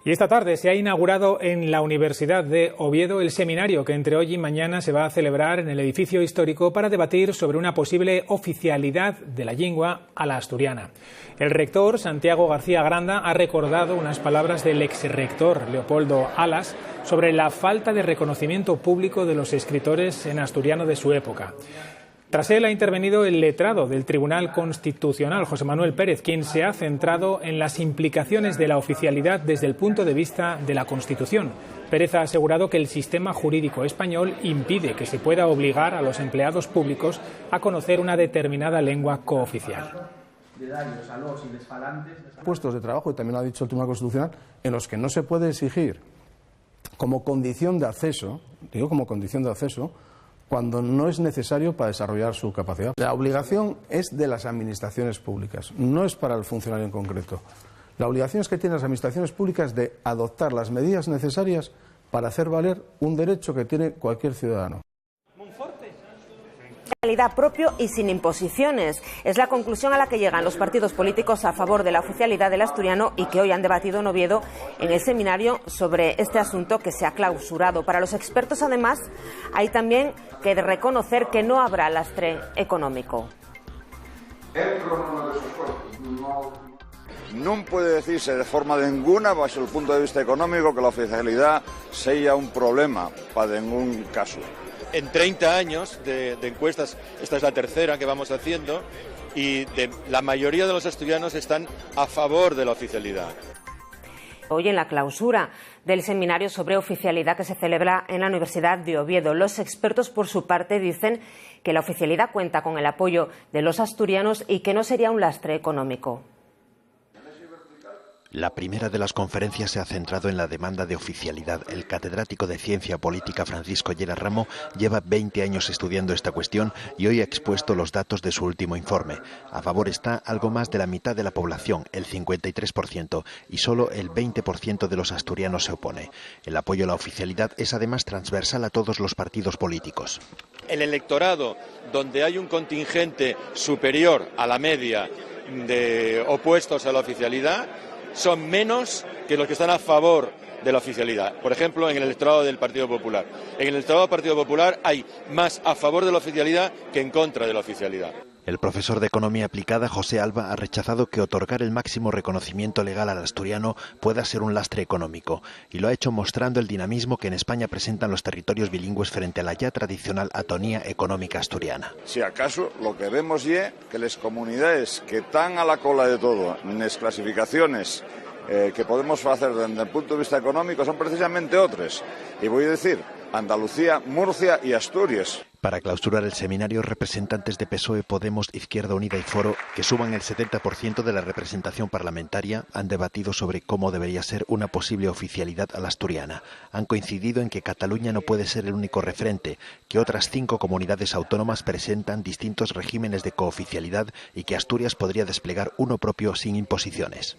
Y esta tarde se ha inaugurado en la Universidad de Oviedo el seminario que entre hoy y mañana se va a celebrar en el edificio histórico para debatir sobre una posible oficialidad de la lengua a la asturiana. El rector, Santiago García Granda, ha recordado unas palabras del exrector Leopoldo Alas sobre la falta de reconocimiento público de los escritores en asturiano de su época. Tras él ha intervenido el letrado del Tribunal Constitucional, José Manuel Pérez, quien se ha centrado en las implicaciones de la oficialidad desde el punto de vista de la Constitución. Pérez ha asegurado que el sistema jurídico español impide que se pueda obligar a los empleados públicos a conocer una determinada lengua cooficial. Puestos de trabajo, y también lo ha dicho el Tribunal Constitucional, en los que no se puede exigir como condición de acceso, cuando no es necesario para desarrollar su capacidad. La obligación es de las administraciones públicas, no es para el funcionario en concreto. La obligación es que tienen las administraciones públicas de adoptar las medidas necesarias para hacer valer un derecho que tiene cualquier ciudadano. Realidad propio y sin imposiciones. Es la conclusión a la que llegan los partidos políticos a favor de la oficialidad del asturiano y que hoy han debatido en Oviedo en el seminario sobre este asunto que se ha clausurado. Para los expertos, además, hay también que reconocer que no habrá lastre económico. Non puede decirse de forma ninguna, bajo el punto de vista económico, que la oficialidad sea un problema para ningún caso. En 30 años de encuestas, esta es la tercera que vamos haciendo, y la mayoría de los asturianos están a favor de la oficialidad. Hoy en la clausura del seminario sobre oficialidad que se celebra en la Universidad de Oviedo, los expertos por su parte dicen que la oficialidad cuenta con el apoyo de los asturianos y que no sería un lastre económico. La primera de las conferencias se ha centrado en la demanda de oficialidad. El catedrático de Ciencia Política Francisco Llera Ramo lleva 20 años estudiando esta cuestión y hoy ha expuesto los datos de su último informe. A favor está algo más de la mitad de la población, el 53%, y solo el 20% de los asturianos se opone. El apoyo a la oficialidad es además transversal a todos los partidos políticos. El electorado, donde hay un contingente superior a la media de opuestos a la oficialidad, son menos que los que están a favor de la oficialidad. Por ejemplo, en el electorado del Partido Popular. En el electorado del Partido Popular hay más a favor de la oficialidad que en contra de la oficialidad. El profesor de Economía Aplicada, José Alba, ha rechazado que otorgar el máximo reconocimiento legal al asturiano pueda ser un lastre económico, y lo ha hecho mostrando el dinamismo que en España presentan los territorios bilingües frente a la ya tradicional atonía económica asturiana. Si acaso lo que vemos es que las comunidades que están a la cola de todo en las clasificaciones que podemos hacer desde el punto de vista económico son precisamente otras. Y voy a decir Andalucía, Murcia y Asturias. Para clausurar el seminario, representantes de PSOE, Podemos, Izquierda Unida y Foro, que suman el 70% de la representación parlamentaria, han debatido sobre cómo debería ser una posible oficialidad a la asturiana. Han coincidido en que Cataluña no puede ser el único referente, que otras 5 comunidades autónomas presentan distintos regímenes de cooficialidad y que Asturias podría desplegar uno propio sin imposiciones.